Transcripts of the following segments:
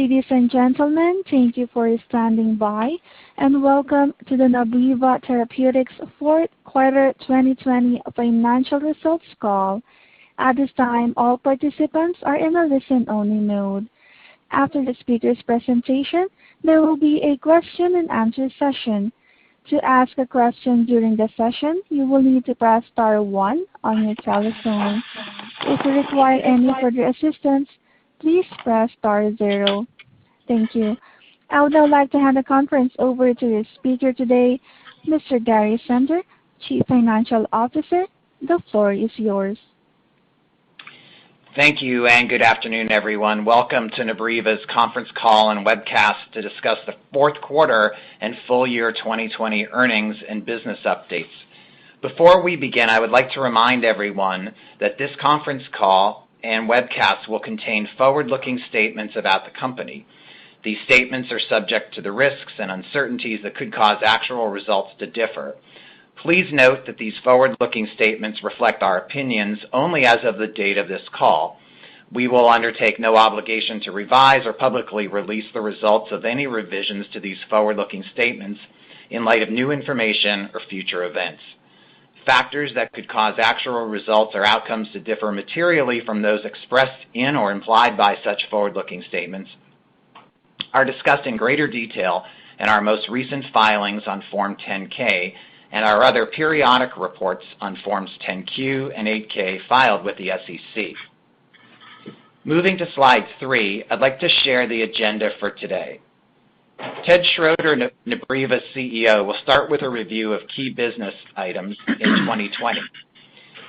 Ladies and gentlemen, thank you for standing by, and welcome to the Nabriva Therapeutics Fourth Quarter 2020 Financial Results Call. At this time, all participants are in a listen-only mode. After the speaker's presentation, there will be a question-and-answer session. To ask a question during the session, you will need to press star 1 on your telephone. If you require any further assistance, please press star 0. Thank you. I would now like to hand the conference over to your speaker today, Mr. Gary Sender, Chief Financial Officer. The floor is yours. Thank you, and good afternoon, everyone. Welcome to Nabriva's conference call and webcast to discuss the fourth quarter and full year 2020 earnings and business updates. Before we begin, I would like to remind everyone that this conference call and webcast will contain forward-looking statements about the company. These statements are subject to the risks and uncertainties that could cause actual results to differ. Please note that these forward-looking statements reflect our opinions only as of the date of this call. We will undertake no obligation to revise or publicly release the results of any revisions to these forward-looking statements in light of new information or future events. Factors that could cause actual results or outcomes to differ materially from those expressed in or implied by such forward-looking statements are discussed in greater detail in our most recent filings on Form 10-K and our other periodic reports on Forms 10-Q and 8-K filed with the SEC. Moving to slide 3, I'd like to share the agenda for today. Ted Schroeder, Nabriva's CEO, will start with a review of key business items in 2020.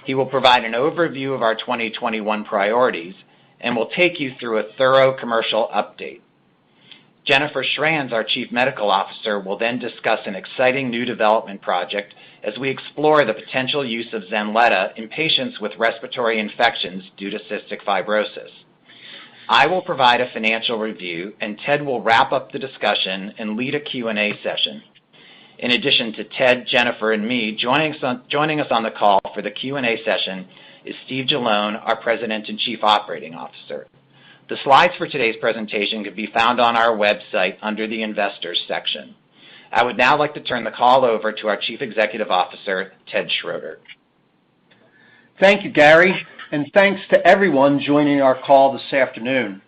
He will provide an overview of our 2021 priorities and will take you through a thorough commercial update. Jennifer Schranz, our Chief Medical Officer, will then discuss an exciting new development project as we explore the potential use of Zenletta in patients with respiratory infections due to cystic fibrosis. I will provide a financial review, and Ted will wrap up the discussion and lead a Q&A session. In addition to Ted, Jennifer, and me, joining us on the call for the Q&A session is Steve Jalone, our President and Chief Operating Officer. The slides for today's presentation can be found on our website under the Investors section. I would now like to turn the call over to our Chief Executive Officer, Ted Schroeder. Thank you, Gary, and thanks to everyone joining our call this afternoon.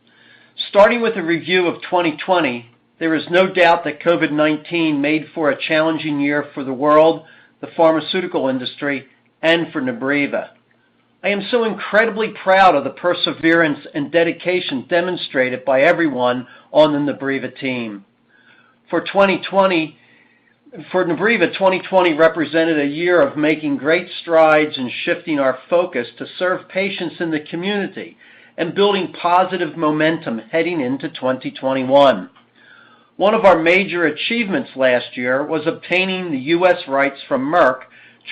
Starting with a review of 2020, there is no doubt that COVID-19 made for a challenging year for the world, the pharmaceutical industry, and for Nabriva. I am so incredibly proud of the perseverance and dedication demonstrated by everyone on the Nabriva team. For Nabriva, 2020 represented a year of making great strides in shifting our focus to serve patients in the community and building positive momentum heading into 2021. One of our major achievements last year was obtaining the U.S. rights from Merck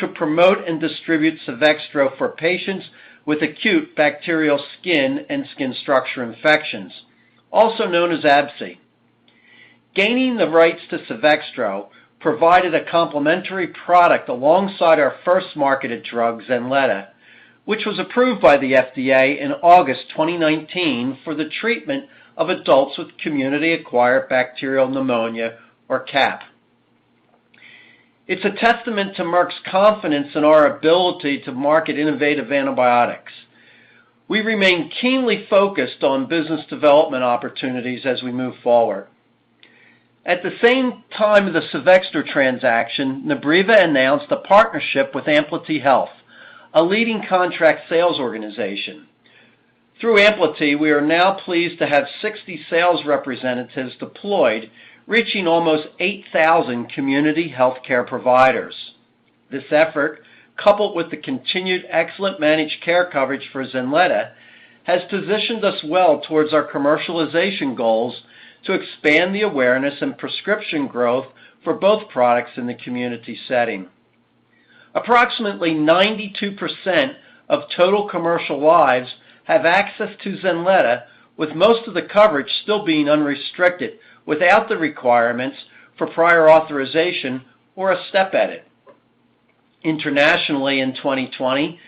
to promote and distribute Cevextro for patients with acute bacterial skin and skin structure infections, also known as ABSI. Gaining the rights to Cevextro provided a complementary product alongside our first marketed drug, Zenletta, which was approved by the FDA in August 2019 for the treatment of adults with community-acquired bacterial pneumonia, or CAP. It's a testament to Merck's confidence in our ability to market innovative antibiotics. We remain keenly focused on business development opportunities as we move forward. At the same time of the Cevextro transaction, Nabriva announced a partnership with Amplity Health, a leading contract sales organization. Through Amplity, we are now pleased to have 60 sales representatives deployed, reaching almost 8,000 community healthcare providers. This effort, coupled with the continued excellent managed care coverage for Zenletta, has positioned us well towards our commercialization goals to expand the awareness and prescription growth for both products in the community setting. Approximately 92% of total commercial lives have access to Zenletta, with most of the coverage still being unrestricted without the requirements for prior authorization or a step edit. Internationally in 2020,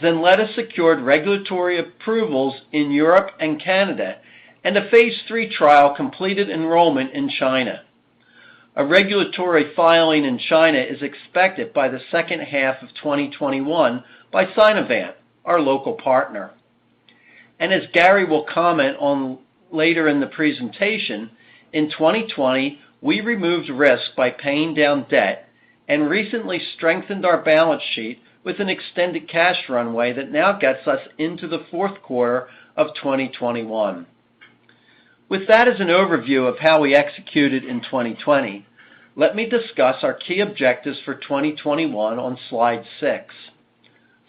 Zenletta secured regulatory approvals in Europe and Canada and a phase 3 trial completed enrollment in China. A regulatory filing in China is expected by the second half of 2021 by Sinovant, our local partner. And as Gary will comment on later in the presentation, in 2020, we removed risk by paying down debt and recently strengthened our balance sheet with an extended cash runway that now gets us into the fourth quarter of 2021. With that as an overview of how we executed in 2020, let me discuss our key objectives for 2021 on slide 6.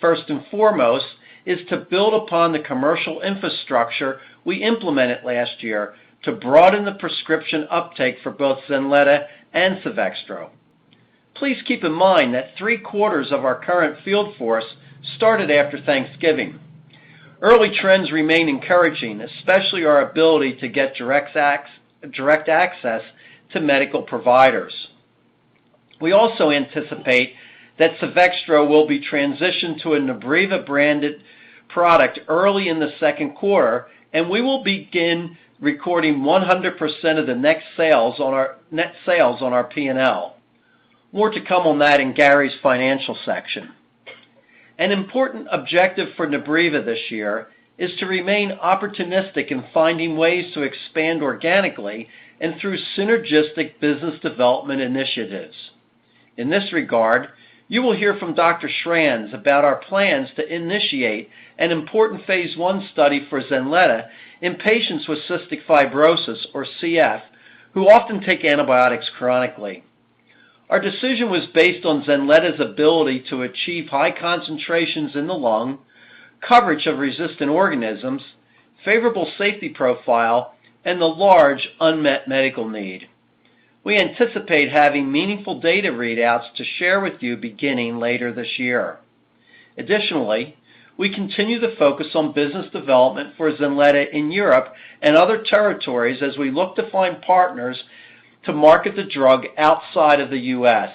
First and foremost is to build upon the commercial infrastructure we implemented last year to broaden the prescription uptake for both Zenletta and Cevextro. Please keep in mind that 3/4 of our current field force started after Thanksgiving. Early trends remain encouraging, especially our ability to get direct access to medical providers. We also anticipate that Cevextro will be transitioned to a Nabriva branded product early in the second quarter, and we will begin recording 100% of the net sales on our P&L. More to come on that in Gary's financial section. An important objective for Nabriva this year is to remain opportunistic in finding ways to expand organically and through synergistic business development initiatives. In this regard, you will hear from Dr. Schranz about our plans to initiate an important phase 1 study for Zenletta in patients with cystic fibrosis, or CF, who often take antibiotics chronically. Our decision was based on Zenletta's ability to achieve high concentrations in the lung, coverage of resistant organisms, favorable safety profile, and the large unmet medical need. We anticipate having meaningful data readouts to share with you beginning later this year. Additionally, we continue to focus on business development for Zenletta in Europe and other territories as we look to find partners to market the drug outside of the U.S.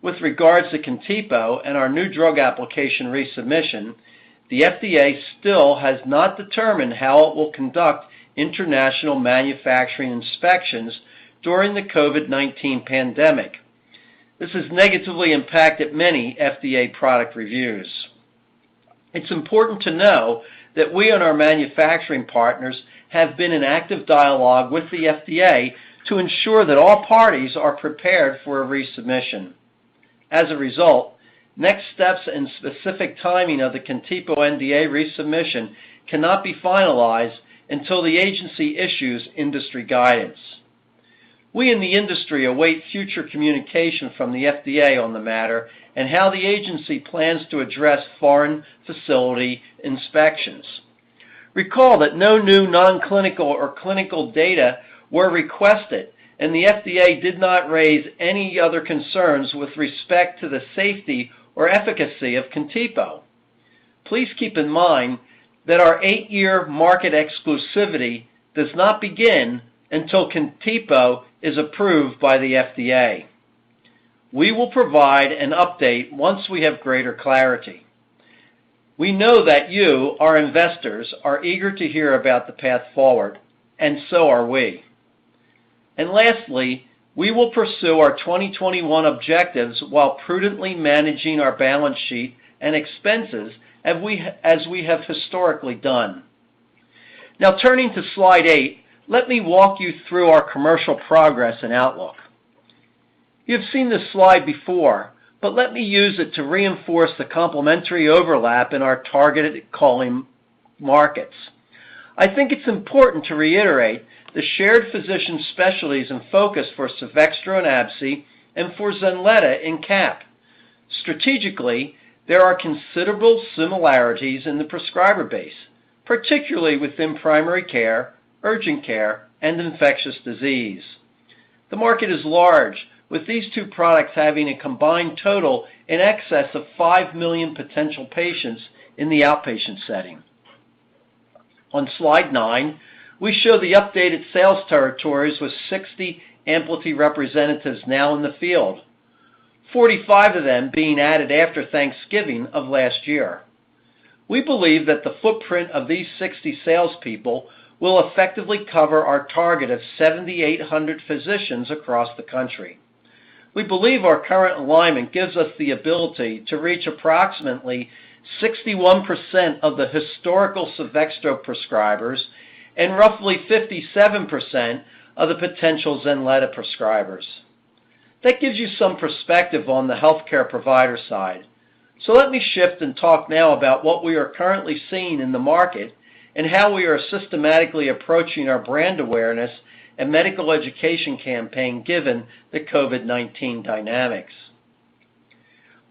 With regards to Contipo and our new drug application resubmission, the FDA still has not determined how it will conduct international manufacturing inspections during the COVID-19 pandemic. This has negatively impacted many FDA product reviews. It's important to know that we and our manufacturing partners have been in active dialogue with the FDA to ensure that all parties are prepared for a resubmission. As a result, next steps and specific timing of the Contipo NDA resubmission cannot be finalized until the agency issues industry guidance. We in the industry await future communication from the FDA on the matter and how the agency plans to address foreign facility inspections. Recall that no new non-clinical or clinical data were requested, and the FDA did not raise any other concerns with respect to the safety or efficacy of Contipo. Please keep in mind that our 8-year market exclusivity does not begin until Contipo is approved by the FDA. We will provide an update once we have greater clarity. We know that you, our investors, are eager to hear about the path forward, and so are we. And lastly, we will pursue our 2021 objectives while prudently managing our balance sheet and expenses as we have historically done. Now turning to slide 8, let me walk you through our commercial progress and outlook. You've seen this slide before, but let me use it to reinforce the complementary overlap in our targeted calling markets. I think it's important to reiterate the shared physician specialties and focus for Cevextro and Absi and for Zenletta in CAP. Strategically, there are considerable similarities in the prescriber base, particularly within primary care, urgent care, and infectious disease. The market is large, with these two products having a combined total in excess of 5 million potential patients in the outpatient setting. On slide 9, we show the updated sales territories with 60 Amplity representatives now in the field, 45 of them being added after Thanksgiving of last year. We believe that the footprint of these 60 salespeople will effectively cover our target of 7,800 physicians across the country. We believe our current alignment gives us the ability to reach approximately 61% of the historical Suvexto prescribers and roughly 57% of the potential Zenletta prescribers. That gives you some perspective on the healthcare provider side. So let me shift and talk now about what we are currently seeing in the market and how we are systematically approaching our brand awareness and medical education campaign given the COVID-19 dynamics.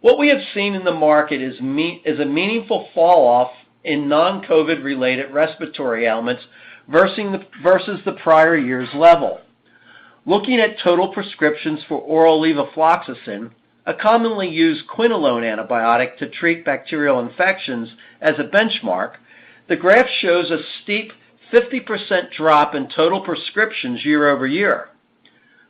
What we have seen in the market is a meaningful fall-off in non-COVID related respiratory ailments versus the prior year's level. Looking at total prescriptions for oral levofloxacin, a commonly used quinolone antibiotic to treat bacterial infections, as a benchmark, the graph shows a steep 50% drop in total prescriptions year over year.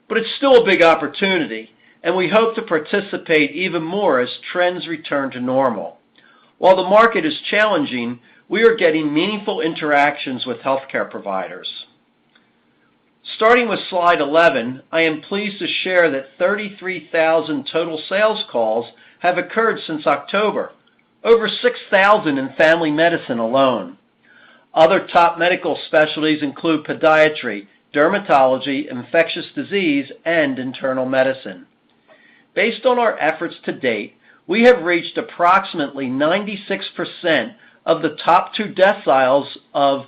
But it's still a big opportunity, and we hope to participate even more as trends return to normal. While the market is challenging, we are getting meaningful interactions with healthcare providers. Starting with slide 11, I am pleased to share that 33,000 total sales calls have occurred since October, over 6,000 in family medicine alone. Other top medical specialties include podiatry, dermatology, infectious disease, and internal medicine. Based on our efforts to date, we have reached approximately 96% of the top 2 deciles of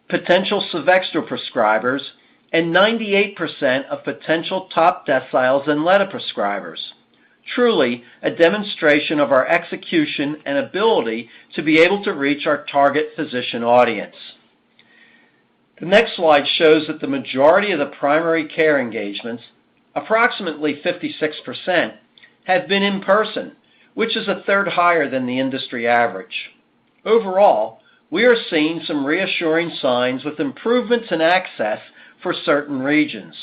potential Suvexto prescribers and 98% of potential top deciles Zenletta prescribers. Truly a demonstration of our execution and ability to be able to reach our target physician audience. The next slide shows that the majority of the primary care engagements, approximately 56%, have been in person, which is a third higher than the industry average. Overall, we are seeing some reassuring signs with improvements in access for certain regions.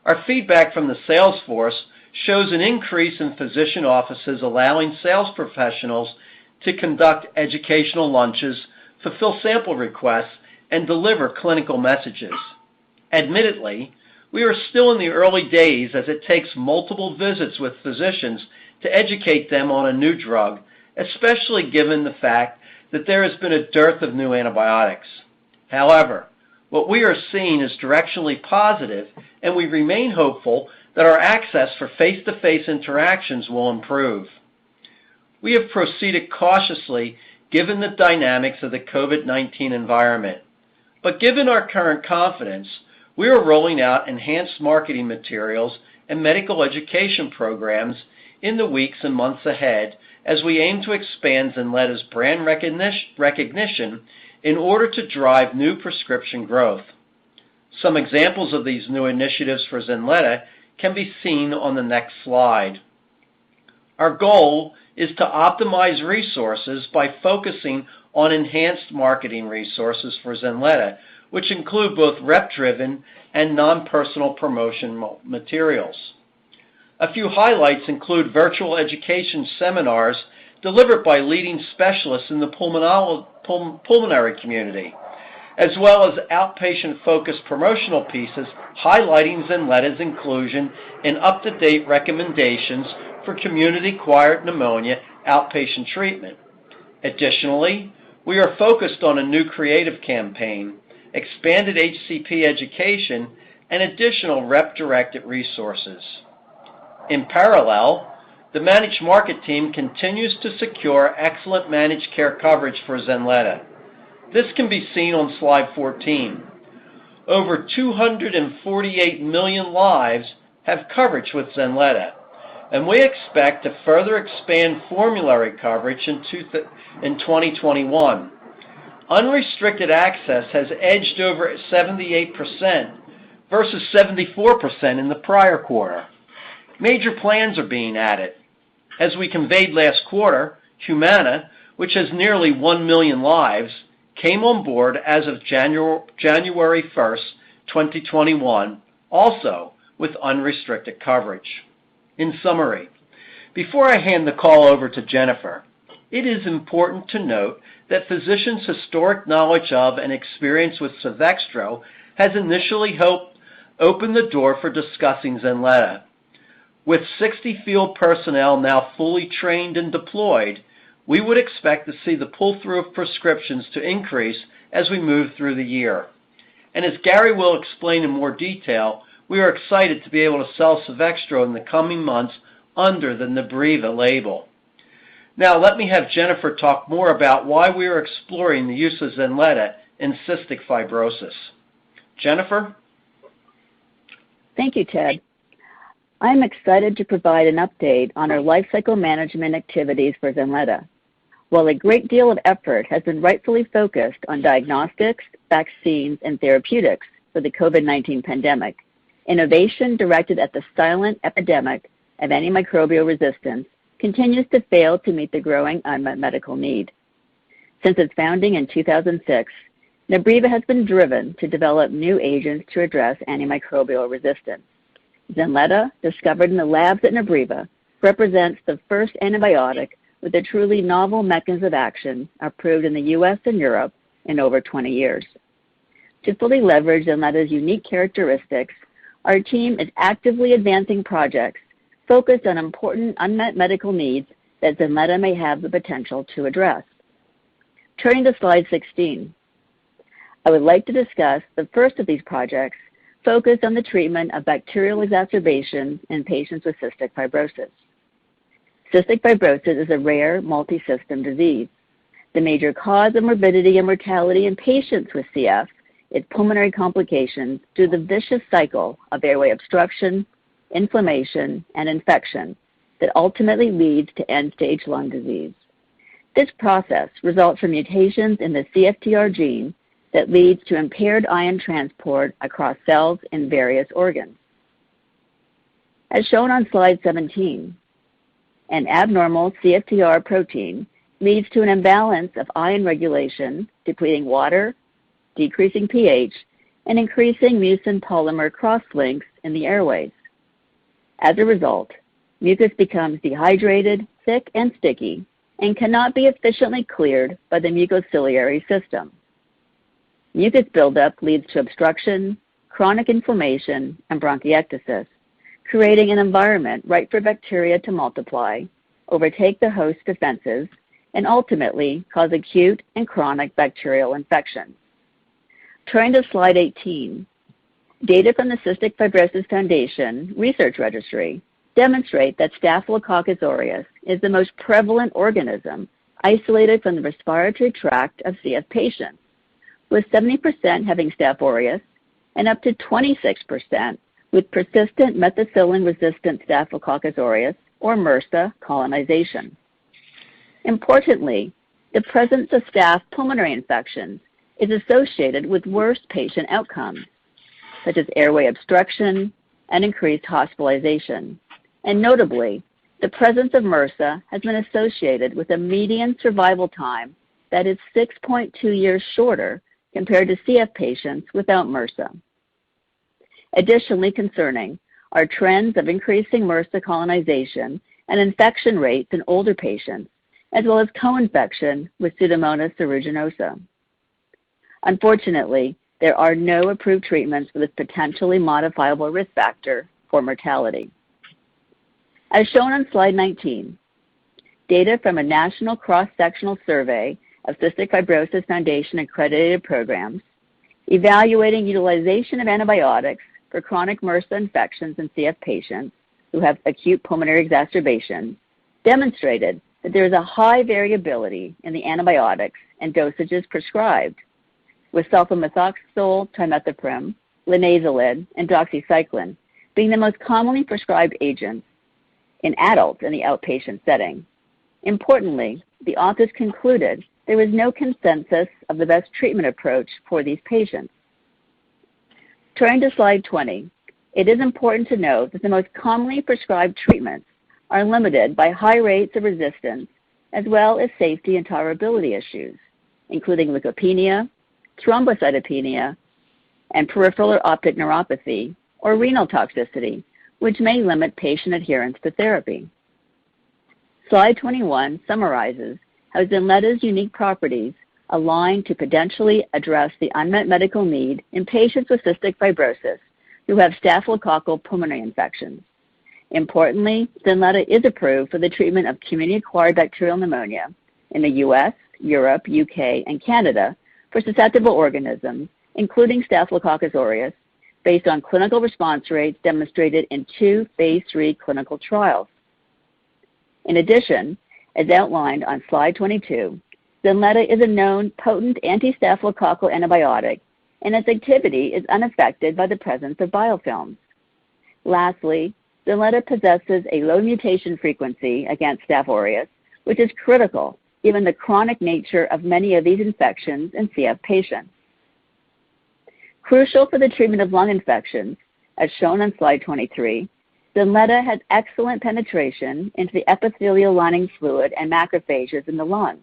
Our feedback from the sales force shows an increase in physician offices allowing sales professionals to conduct educational lunches, fulfill sample requests, and deliver clinical messages. Admittedly, we are still in the early days as it takes multiple visits with physicians to educate them on a new drug, especially given the fact that there has been a dearth of new antibiotics. However, what we are seeing is directionally positive, and we remain hopeful that our access for face-to-face interactions will improve. We have proceeded cautiously given the dynamics of the COVID-19 environment, but given our current confidence, we are rolling out enhanced marketing materials and medical education programs in the weeks and months ahead as we aim to expand Zenletta's brand recognition in order to drive new prescription growth. Some examples of these new initiatives for Zenletta can be seen on the next slide. Our goal is to optimize resources by focusing on enhanced marketing resources for Zenletta, which include both rep-driven and non-personal promotion materials. A few highlights include virtual education seminars delivered by leading specialists in the pulmonary community, as well as outpatient-focused promotional pieces highlighting Zenletta's inclusion in up-to-date recommendations for community-acquired pneumonia outpatient treatment. Additionally, we are focused on a new creative campaign, expanded HCP education, and additional rep-directed resources. In parallel, the managed market team continues to secure excellent managed care coverage for Zenletta. This can be seen on slide 14. Over 248 million lives have coverage with Zenletta, and we expect to further expand formulary coverage in 2021. Unrestricted access has edged over 78% versus 74% in the prior quarter. Major plans are being added. As we conveyed last quarter, Humana, which has nearly 1 million lives, came on board as of January 1st, 2021, also with unrestricted coverage. In summary, before I hand the call over to Jennifer, it is important to note that physicians' historic knowledge of and experience with Covextro has initially helped open the door for discussing Zenletta. With 60 field personnel now fully trained and deployed, we would expect to see the pull-through of prescriptions to increase as we move through the year. And as Gary will explain in more detail, we are excited to be able to sell Covextro in the coming months under the Nabriva label. Now let me have Jennifer talk more about why we are exploring the use of Zenletta in cystic fibrosis. Jennifer? Thank you, Ted. I'm excited to provide an update on our lifecycle management activities for Zenletta. While a great deal of effort has been rightfully focused on diagnostics, vaccines, and therapeutics for the COVID-19 pandemic, innovation directed at the silent epidemic of antimicrobial resistance continues to fail to meet the growing unmet medical need. Since its founding in 2006, Nabriva has been driven to develop new agents to address antimicrobial resistance. Zenletta, discovered in the labs at Nabriva, represents the first antibiotic with a truly novel mechanism of action approved in the U.S. and Europe in over 20 years. To fully leverage Zenletta's unique characteristics, our team is actively advancing projects focused on important unmet medical needs that Zenletta may have the potential to address. Turning to slide 16, I would like to discuss the first of these projects focused on the treatment of bacterial exacerbations in patients with cystic fibrosis. Cystic fibrosis is a rare multi-system disease. The major cause of morbidity and mortality in patients with CF is pulmonary complications due to the vicious cycle of airway obstruction, inflammation, and infection that ultimately leads to end-stage lung disease. This process results from mutations in the CFTR gene that leads to impaired ion transport across cells in various organs. As shown on slide 17, an abnormal CFTR protein leads to an imbalance of ion regulation, depleting water, decreasing pH, and increasing mucin polymer cross-links in the airways. As a result, mucus becomes dehydrated, thick, and sticky, and cannot be efficiently cleared by the mucociliary system. Mucus buildup leads to obstruction, chronic inflammation, and bronchiectasis, creating an environment ripe for bacteria to multiply, overtake the host defenses, and ultimately cause acute and chronic bacterial infections. Turning to slide 18, data from the Cystic Fibrosis Foundation Research Registry demonstrate that Staphylococcus aureus is the most prevalent organism isolated from the respiratory tract of CF patients, with 70% having Staph aureus and up to 26% with persistent methicillin-resistant Staphylococcus aureus, or MRSA, colonization. Importantly, the presence of staph pulmonary infections is associated with worse patient outcomes, such as airway obstruction and increased hospitalization. And notably, the presence of MRSA has been associated with a median survival time that is 6.2 years shorter compared to CF patients without MRSA. Additionally concerning are trends of increasing MRSA colonization and infection rates in older patients, as well as co-infection with Pseudomonas aeruginosa. Unfortunately, there are no approved treatments for this potentially modifiable risk factor for mortality. As shown on slide 19, data from a national cross-sectional survey of Cystic Fibrosis Foundation accredited programs evaluating utilization of antibiotics for chronic MRSA infections in CF patients who have acute pulmonary exacerbations demonstrated that there is a high variability in the antibiotics and dosages prescribed, with sulfamethoxazole, trimethoprim, linezolid, and doxycycline being the most commonly prescribed agents in adults in the outpatient setting. Importantly, the authors concluded there was no consensus of the best treatment approach for these patients. Turning to slide 20, it is important to note that the most commonly prescribed treatments are limited by high rates of resistance as well as safety and tolerability issues, including leukopenia, thrombocytopenia, and peripheral optic neuropathy or renal toxicity, which may limit patient adherence to therapy. Slide 21 summarizes how Zenletta's unique properties aligned to potentially address the unmet medical need in patients with cystic fibrosis who have staphylococcal pulmonary infections. Importantly, Zenleta is approved for the treatment of community-acquired bacterial pneumonia in the U.S., Europe, UK, and Canada for susceptible organisms, including Staphylococcus aureus, based on clinical response rates demonstrated in 2 phase 3 clinical trials. In addition, as outlined on slide 22, Zenleta is a known potent anti-staphylococcal antibiotic, and its activity is unaffected by the presence of biofilms. Lastly, Zenleta possesses a low mutation frequency against Staph aureus, which is critical given the chronic nature of many of these infections in CF patients. Crucial for the treatment of lung infections, as shown on slide 23, Zenleta has excellent penetration into the epithelial lining fluid and macrophages in the lung,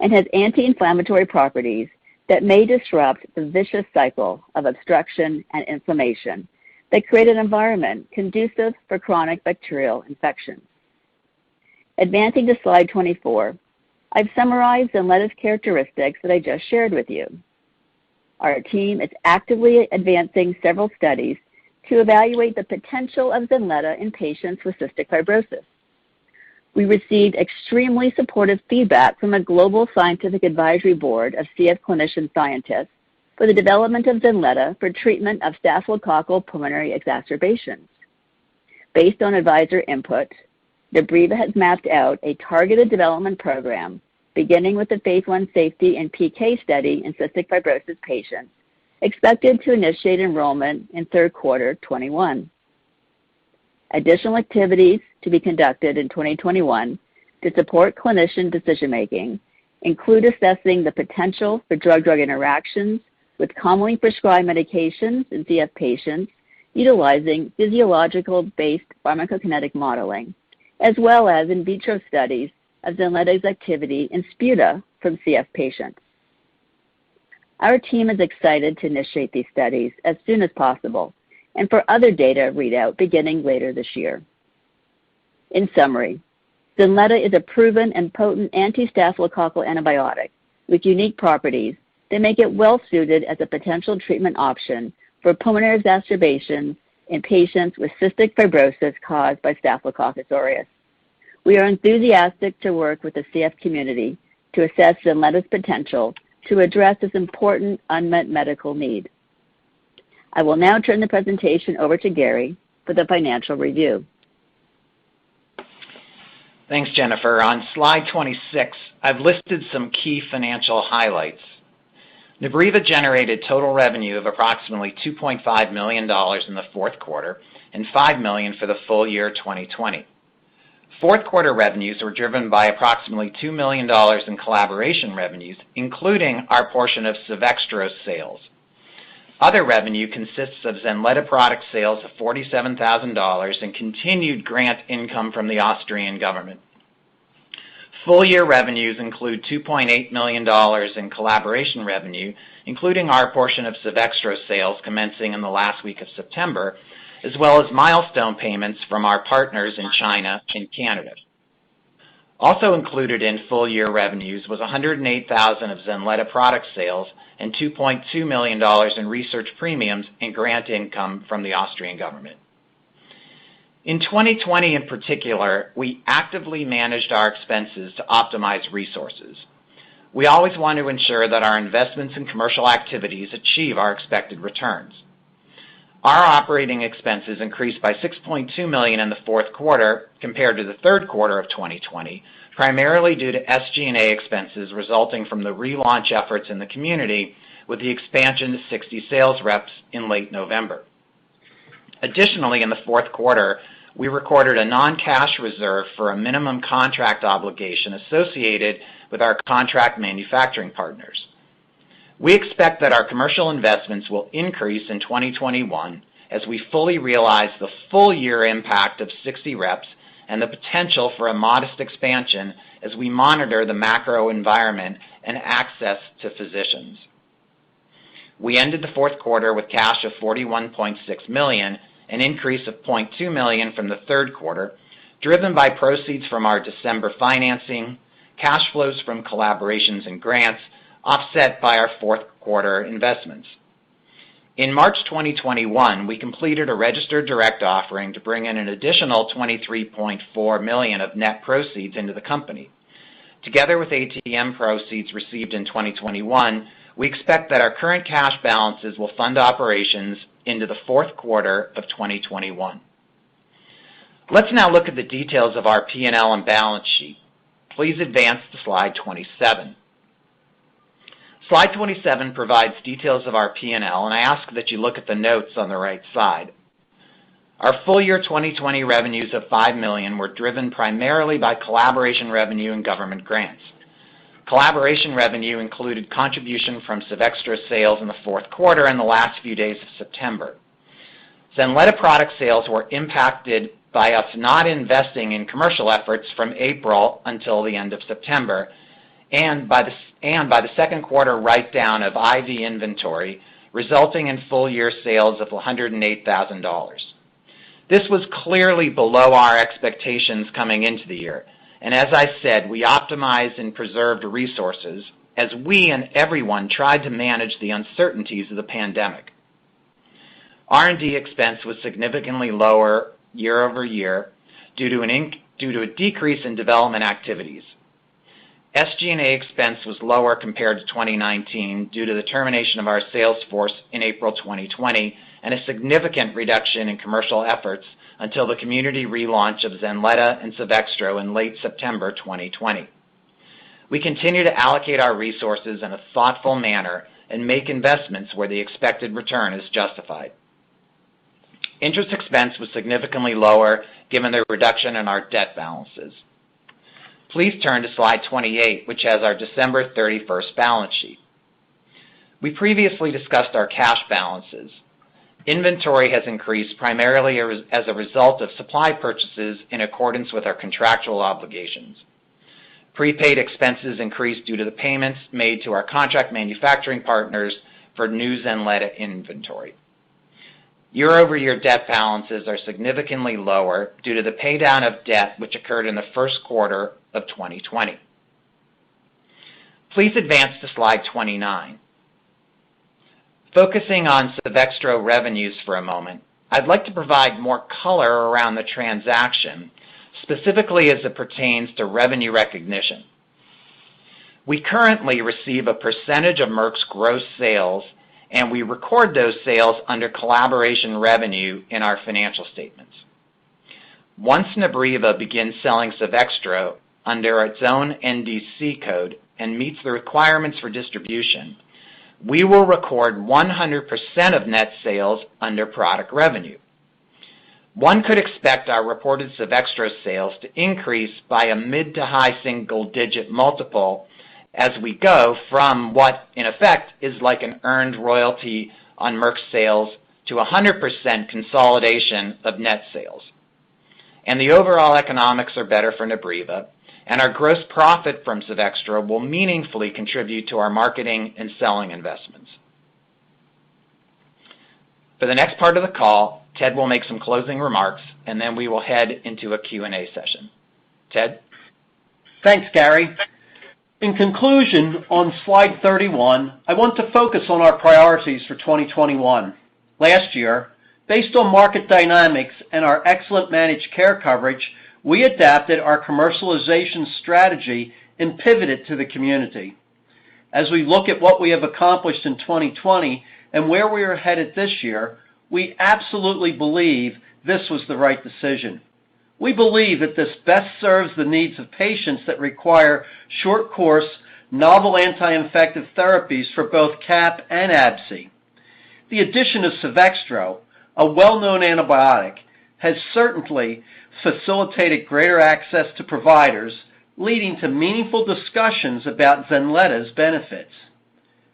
and has anti-inflammatory properties that may disrupt the vicious cycle of obstruction and inflammation that create an environment conducive for chronic bacterial infections. Advancing to slide 24, I've summarized Zenleta's characteristics that I just shared with you. Our team is actively advancing several studies to evaluate the potential of Zenleta in patients with cystic fibrosis. We received extremely supportive feedback from a global scientific advisory board of CF clinician scientists for the development of Zenleta for treatment of staphylococcal pulmonary exacerbations. Based on advisor input, Nabriva has mapped out a targeted development program beginning with the phase 1 safety and PK study in cystic fibrosis patients, expected to initiate enrollment in third quarter 21. Additional activities to be conducted in 2021 to support clinician decision-making include assessing the potential for drug-drug interactions with commonly prescribed medications in CF patients utilizing physiological-based pharmacokinetic modeling, as well as in vitro studies of Zenleta's activity in sputa from CF patients. Our team is excited to initiate these studies as soon as possible and for other data readout beginning later this year. In summary, Zenleta is a proven and potent anti-staphylococcal antibiotic with unique properties that make it well suited as a potential treatment option for pulmonary exacerbations in patients with cystic fibrosis caused by Staphylococcus aureus. We are enthusiastic to work with the CF community to assess Zenleta's potential to address this important unmet medical need. I will now turn the presentation over to Gary for the financial review. Thanks, Jennifer. On slide 26, I've listed some key financial highlights. Nabriva generated total revenue of approximately $2.5 million in the fourth quarter and $5 million for the full year 2020. Fourth quarter revenues were driven by approximately $2 million in collaboration revenues, including our portion of Sevextros sales. Other revenue consists of Zenleta product sales of $47,000 and continued grant income from the Austrian government. Full year revenues include $2.8 million in collaboration revenue, including our portion of Sevextros sales commencing in the last week of September, as well as milestone payments from our partners in China and Canada. Also included in full year revenues was $108,000 of Zenleta product sales and $2.2 million in research premiums and grant income from the Austrian government. In 2020 in particular, we actively managed our expenses to optimize resources. We always want to ensure that our investments in commercial activities achieve our expected returns. Our operating expenses increased by $6.2 million in the fourth quarter compared to the third quarter of 2020, primarily due to SG&A expenses resulting from the relaunch efforts in the community with the expansion to 60 sales reps in late November. Additionally, in the fourth quarter, we recorded a non-cash reserve for a minimum contract obligation associated with our contract manufacturing partners. We expect that our commercial investments will increase in 2021 as we fully realize the full year impact of 60 reps and the potential for a modest expansion as we monitor the macro environment and access to physicians. We ended the fourth quarter with cash of $41.6 million, an increase of $0.2 million from the third quarter, driven by proceeds from our December financing, cash flows from collaborations and grants, offset by our fourth quarter investments. In March 2021, we completed a registered direct offering to bring in an additional $23.4 million of net proceeds into the company. Together with ATM proceeds received in 2021, we expect that our current cash balances will fund operations into the fourth quarter of 2021. Let's now look at the details of our P&L and balance sheet. Please advance to slide 27. Slide 27 provides details of our P&L, and I ask that you look at the notes on the right side. Our full year 2020 revenues of $5 million were driven primarily by collaboration revenue and government grants. Collaboration revenue included contribution from Covextra sales in the fourth quarter and the last few days of September. Zenleta product sales were impacted by us not investing in commercial efforts from April until the end of September, and by the second quarter write-down of IV inventory, resulting in full-year sales of $108,000. This was clearly below our expectations coming into the year, and as I said, we optimized and preserved resources as we and everyone tried to manage the uncertainties of the pandemic. R&D expense was significantly lower year over year due to a decrease in development activities. SG&A expense was lower compared to 2019 due to the termination of our sales force in April 2020 and a significant reduction in commercial efforts until the community relaunch of Zenleta and Covextra in late September 2020. We continue to allocate our resources in a thoughtful manner and make investments where the expected return is justified. Interest expense was significantly lower given the reduction in our debt balances. Please turn to slide 28, which has our December 31st balance sheet. We previously discussed our cash balances. Inventory has increased primarily as a result of supply purchases in accordance with our contractual obligations. Prepaid expenses increased due to the payments made to our contract manufacturing partners for new Zenleta inventory. Year-over-year debt balances are significantly lower due to the paydown of debt which occurred in the first quarter of 2020. Please advance to slide 29. Focusing on Covextra revenues for a moment, I'd like to provide more color around the transaction, specifically as it pertains to revenue recognition. We currently receive a percentage of Merck's gross sales, and we record those sales under collaboration revenue in our financial statements. Once Nabriva begins selling Covextra under its own NDC code and meets the requirements for distribution, we will record 100% of net sales under product revenue. One could expect our reported Covextra sales to increase by a mid to high single-digit multiple as we go from what, in effect, is like an earned royalty on Merck's sales to 100% consolidation of net sales. And the overall economics are better for Nabriva, and our gross profit from Covextra will meaningfully contribute to our marketing and selling investments. For the next part of the call, Ted will make some closing remarks, and then we will head into a Q&A session. Ted? Thanks, Gary. In conclusion, on slide 31, I want to focus on our priorities for 2021. Last year, based on market dynamics and our excellent managed care coverage, we adapted our commercialization strategy and pivoted to the community. As we look at what we have accomplished in 2020 and where we are headed this year, we absolutely believe this was the right decision. We believe that this best serves the needs of patients that require short-course, novel anti-infective therapies for both CAP and ABSI. The addition of Covextra, a well-known antibiotic, has certainly facilitated greater access to providers, leading to meaningful discussions about Zenleta's benefits.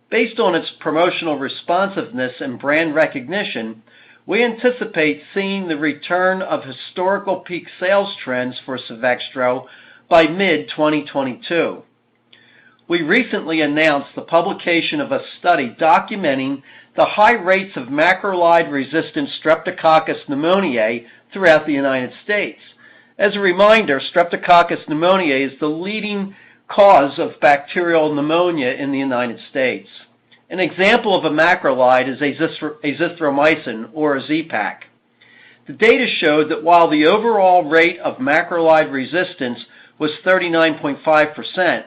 Based on its promotional responsiveness and brand recognition, we anticipate seeing the return of historical peak sales trends for Covextra by mid-2022. We recently announced the publication of a study documenting the high rates of macrolide-resistant Streptococcus pneumoniae throughout the United States. As a reminder, Streptococcus pneumoniae is the leading cause of bacterial pneumonia in the United States. An example of a macrolide is azithromycin, or Z-Pak. The data showed that while the overall rate of macrolide resistance was 39.5%,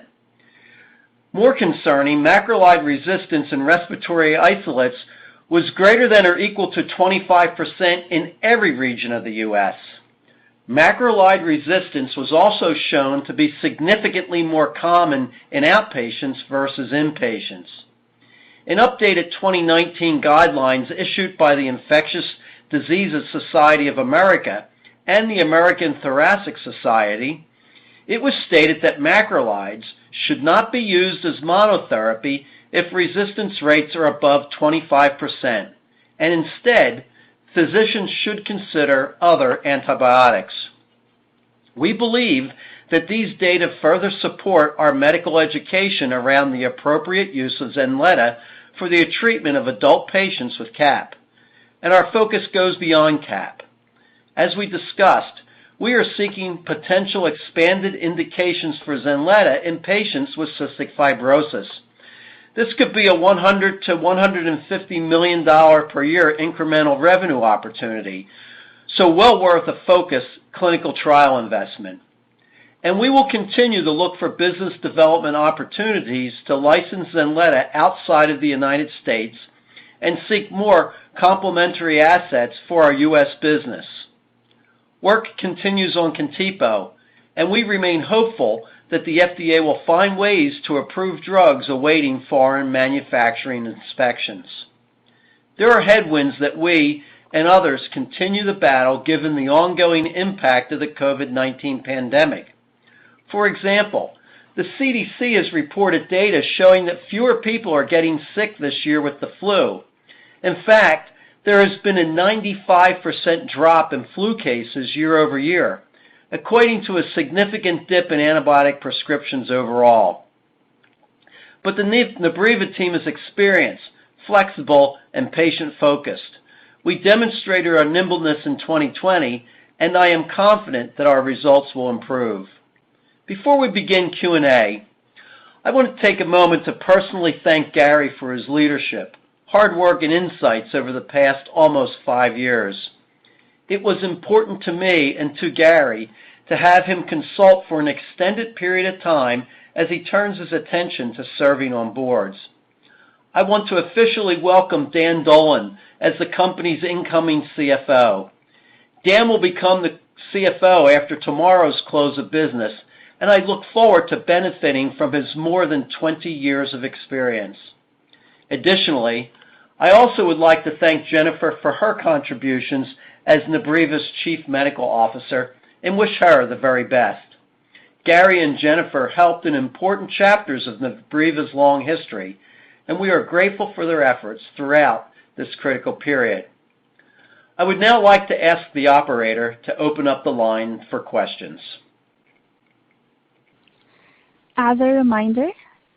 more concerning, macrolide resistance in respiratory isolates was greater than or equal to 25% in every region of the U.S. Macrolide resistance was also shown to be significantly more common in outpatients versus inpatients. In updated 2019 guidelines issued by the Infectious Diseases Society of America and the American Thoracic Society, it was stated that macrolides should not be used as monotherapy if resistance rates are above 25%, and instead, physicians should consider other antibiotics. We believe that these data further support our medical education around the appropriate use of Zenleta for the treatment of adult patients with CAP, and our focus goes beyond CAP. As we discussed, we are seeking potential expanded indications for Zenleta in patients with cystic fibrosis. This could be a $100 to $150 million per year incremental revenue opportunity, so well worth a focused clinical trial investment. And we will continue to look for business development opportunities to license Zenleta outside of the United States and seek more complementary assets for our U.S. business. Work continues on Contipo, and we remain hopeful that the FDA will find ways to approve drugs awaiting foreign manufacturing inspections. There are headwinds that we and others continue to battle given the ongoing impact of the COVID-19 pandemic. For example, the CDC has reported data showing that fewer people are getting sick this year with the flu. In fact, there has been a 95% drop in flu cases year over year, equating to a significant dip in antibiotic prescriptions overall. But the Nabriva team is experienced, flexible, and patient-focused. We demonstrated our nimbleness in 2020, and I am confident that our results will improve. Before we begin Q&A, I want to take a moment to personally thank Gary for his leadership, hard work, and insights over the past almost 5 years. It was important to me and to Gary to have him consult for an extended period of time as he turns his attention to serving on boards. I want to officially welcome Dan Dolan as the company's incoming CFO. Dan will become the CFO after tomorrow's close of business, and I look forward to benefiting from his more than 20 years of experience. Additionally, I also would like to thank Jennifer for her contributions as Nabriva's Chief Medical Officer and wish her the very best. Gary and Jennifer helped in important chapters of Nabriva's long history, and we are grateful for their efforts throughout this critical period. I would now like to ask the operator to open up the line for questions. As a reminder,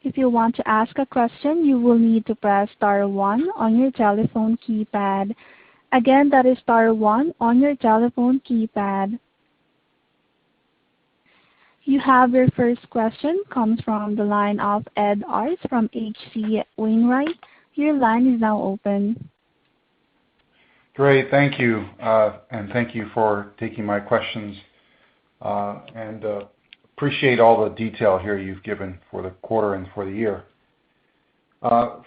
if you want to ask a question, you will need to press star 1 on your telephone keypad. Again, that is star 1 on your telephone keypad. You have your first question, comes from the line of Ed Arce from H.C. Wainwright. Your line is now open. Great, thank you, and thank you for taking my questions, and appreciate all the detail here you've given for the quarter and for the year.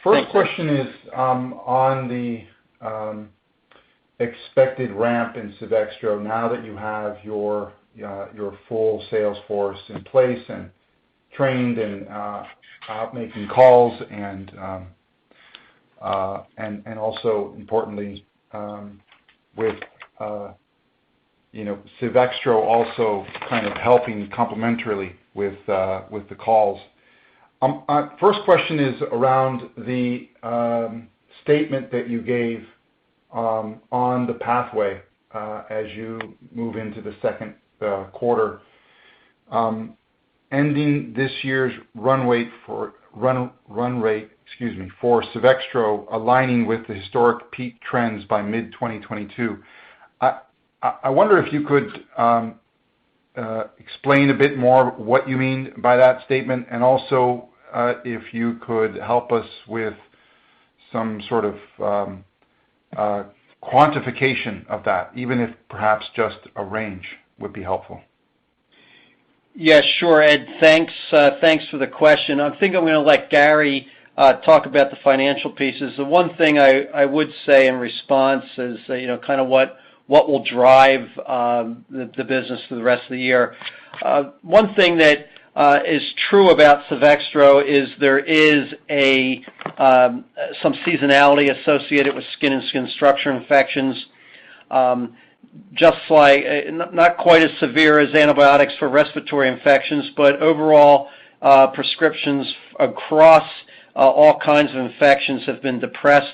First question is on the expected ramp in Cevextro now that you have your full sales force in place and trained and out making calls and also importantly with Cevextro also kind of helping complementarily with the calls. First question is around the statement that you gave on the pathway as you move into the second quarter, ending this year's run rate for Cevextro aligning with the historic peak trends by mid-2022. I wonder if you could explain a bit more what you mean by that statement, and also if you could help us with some sort of quantification of that, even if perhaps just a range would be helpful. Yeah, sure, Ed. Thanks for the question. I think I'm going to let Gary talk about the financial pieces. The one thing I would say in response is, kind of what will drive the business for the rest of the year. One thing that is true about Cevextro is there is some seasonality associated with skin and skin structure infections. Just like not quite as severe as antibiotics for respiratory infections, but overall prescriptions across all kinds of infections have been depressed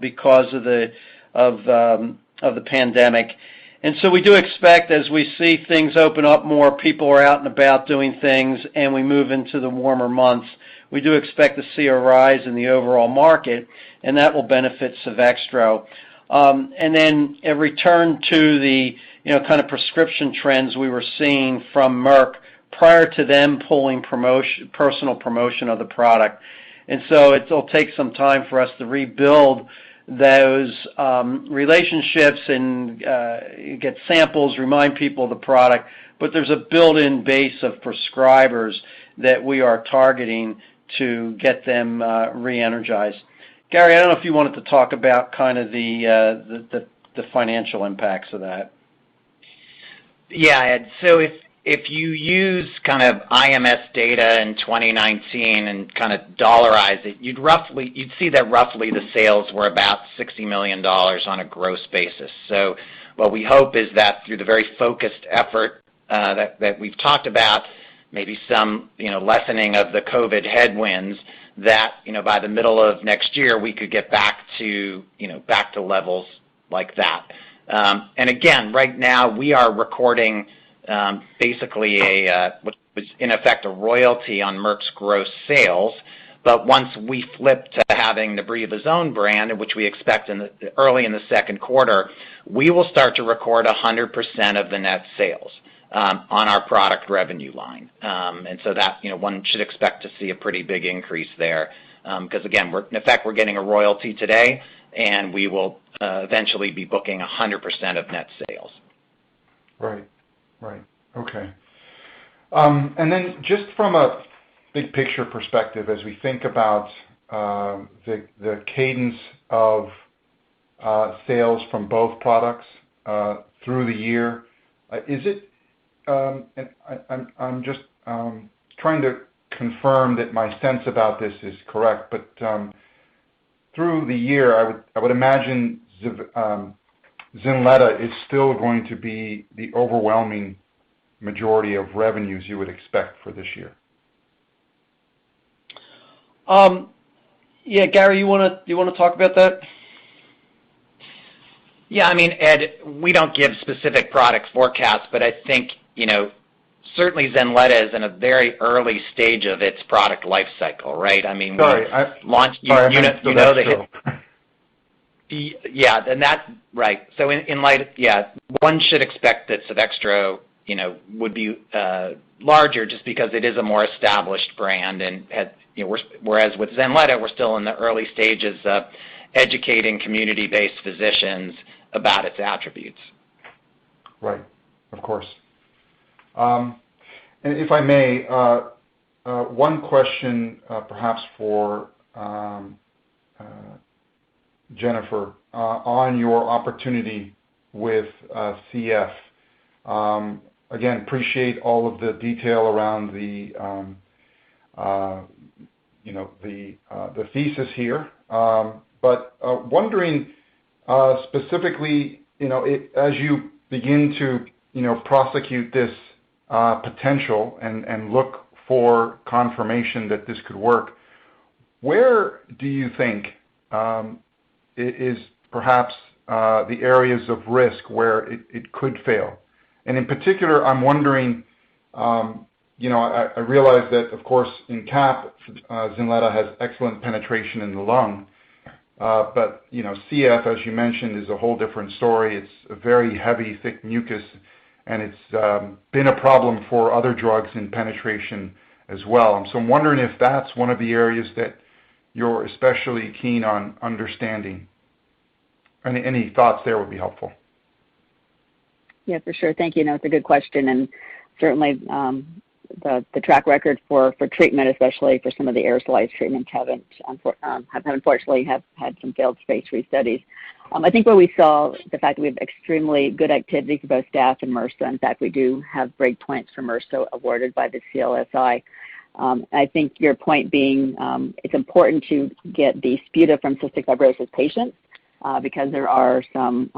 because of the pandemic. And so we do expect, as we see things open up more, people are out and about doing things, and we move into the warmer months, we do expect to see a rise in the overall market, and that will benefit Cevextro. And then a return to the kind of prescription trends we were seeing from Merck prior to them pulling personal promotion of the product. And so it'll take some time for us to rebuild those relationships and get samples, remind people of the product. But there's a built-in base of prescribers that we are targeting to get them re-energized. Gary, I don't know if you wanted to talk about kind of the financial impacts of that. Yeah, Ed. So if you use kind of IMS data in 2019 and kind of dollarize it, you'd see that roughly the sales were about $60 million on a gross basis. So what we hope is that through the very focused effort that we've talked about, maybe some lessening of the COVID headwinds, that by the middle of next year we could get back to levels like that. And again, right now we are recording basically what was in effect a royalty on Merck's gross sales. But once we flip to having Nabriva's own brand, which we expect early in the second quarter, we will start to record 100% of the net sales on our product revenue line. And so that one should expect to see a pretty big increase there. Because again, we're getting a royalty today, and we will eventually be booking 100% of net sales. Right. Okay. And then just from a big picture perspective, as we think about the cadence of sales from both products through the year, is it? And I'm just trying to confirm that my sense about this is correct. But through the year, I would imagine Zinletta is still going to be the overwhelming majority of revenues you would expect for this year. Yeah, Gary, you want to talk about that? Yeah, I mean, Ed, we don't give specific product forecasts, but I think certainly Zinletta is in a very early stage of its product life cycle, right? I mean, launched. Yeah, and that's right. So in light, one should expect that Cevextro, would be larger just because it is a more established brand, and whereas with Zinletta, we're still in the early stages of educating community-based physicians about its attributes. Right, of course. And if I may, one question perhaps for Jennifer on your opportunity with CF. Again, appreciate all of the detail around the thesis here, but wondering specifically, as you begin to prosecute this potential and look for confirmation that this could work, where do you think is perhaps the areas of risk where it could fail? And in particular, I'm wondering, I realize that, of course, in CAP, Zinletta has excellent penetration in the lung, but, CF, as you mentioned, is a whole different story. It's a very heavy, thick mucus, and it's been a problem for other drugs in penetration as well. So I'm wondering if that's one of the areas that you're especially keen on understanding. Any thoughts there would be helpful. Yeah, for sure. Thank you. No, it's a good question, and certainly the track record for treatment, especially for some of the aerosolized treatments, have unfortunately had some failed phase 3 studies. I think where we saw the fact that we have extremely good activity for both staph and MRSA. In fact, we do have breakpoints for MRSA awarded by the CLSI. I think your point being it's important to get the sputa from cystic fibrosis patients because there are some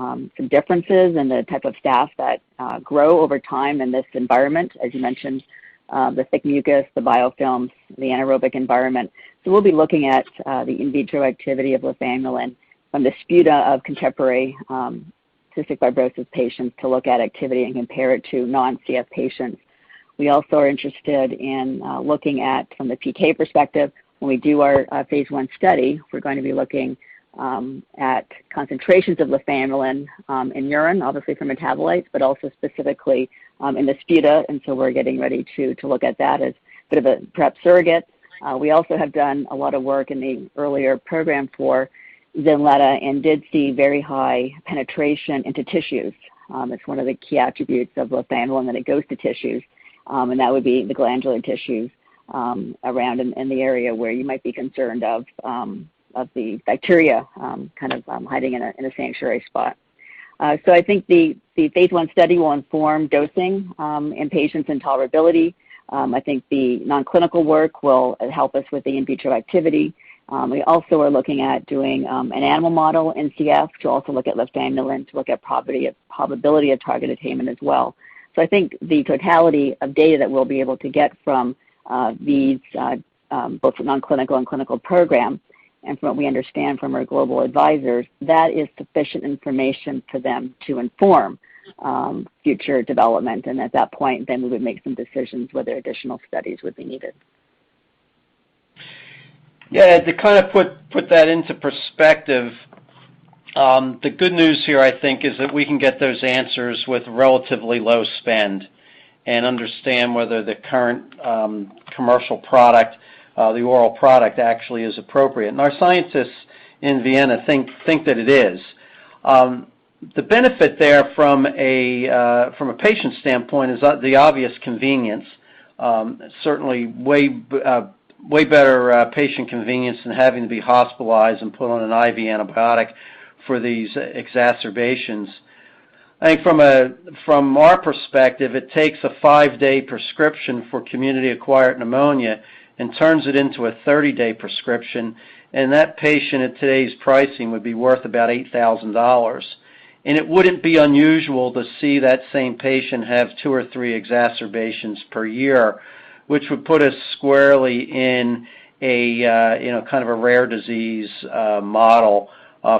differences in the type of staph that grow over time in this environment, as you mentioned, the thick mucus, the biofilms, the anaerobic environment. So we'll be looking at the in vitro activity of lefamulin from the sputa of contemporary cystic fibrosis patients to look at activity and compare it to non-CF patients. We also are interested in looking at, from the PK perspective, when we do our phase 1 study, we're going to be looking at concentrations of lefamulin in urine, obviously for metabolites, but also specifically in the sputa, and so we're getting ready to look at that as a bit of a perhaps surrogate. We also have done a lot of work in the earlier program for Zenleta and did see very high penetration into tissues. It's one of the key attributes of lefamulin, that it goes to tissues, and that would be the glandular tissues around in the area where you might be concerned of the bacteria hiding in a sanctuary spot. So I think the phase 1 study will inform dosing in patients and tolerability. I think the non-clinical work will help us with the in vitro activity. We also are looking at doing an animal model in CF to also look at lefamulin, to look at probability of target attainment as well. So I think the totality of data that we'll be able to get from these both non-clinical and clinical program, and from what we understand from our global advisors, that is sufficient information for them to inform future development. And at that point, then we would make some decisions whether additional studies would be needed. Yeah, to kind of put that into perspective, the good news here, I think, is that we can get those answers with relatively low spend and understand whether the current commercial product, the oral product, actually is appropriate. And our scientists in Vienna think that it is. The benefit there from a patient standpoint is the obvious convenience. Certainly way better patient convenience than having to be hospitalized and put on an IV antibiotic for these exacerbations. I think from our perspective, it takes a 5-day prescription for community-acquired pneumonia and turns it into a 30-day prescription, and that patient at today's pricing would be worth about $8,000. And it wouldn't be unusual to see that same patient have 2 or 3 exacerbations per year, which would put us squarely in a kind of a rare disease model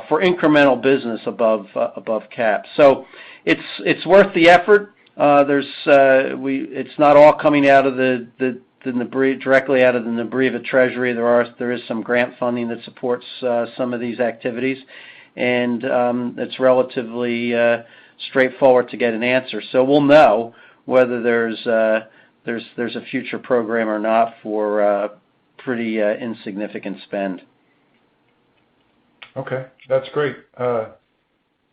for incremental business above cap. So it's worth the effort. It's not all coming out of the directly out of the Nabriva treasury. There is some grant funding that supports some of these activities, and it's relatively straightforward to get an answer. So we'll know whether there's a future program or not for pretty insignificant spend. Okay, that's great.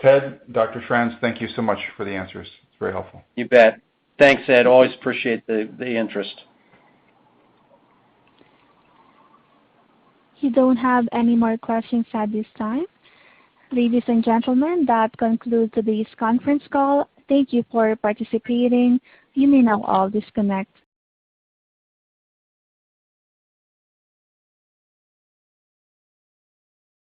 Ted, Dr. Franz, thank you so much for the answers. It's very helpful. You bet. Thanks, Ed. Always appreciate the interest. You don't have any more questions at this time. Ladies and gentlemen, that concludes today's conference call. Thank you for participating. You may now all disconnect.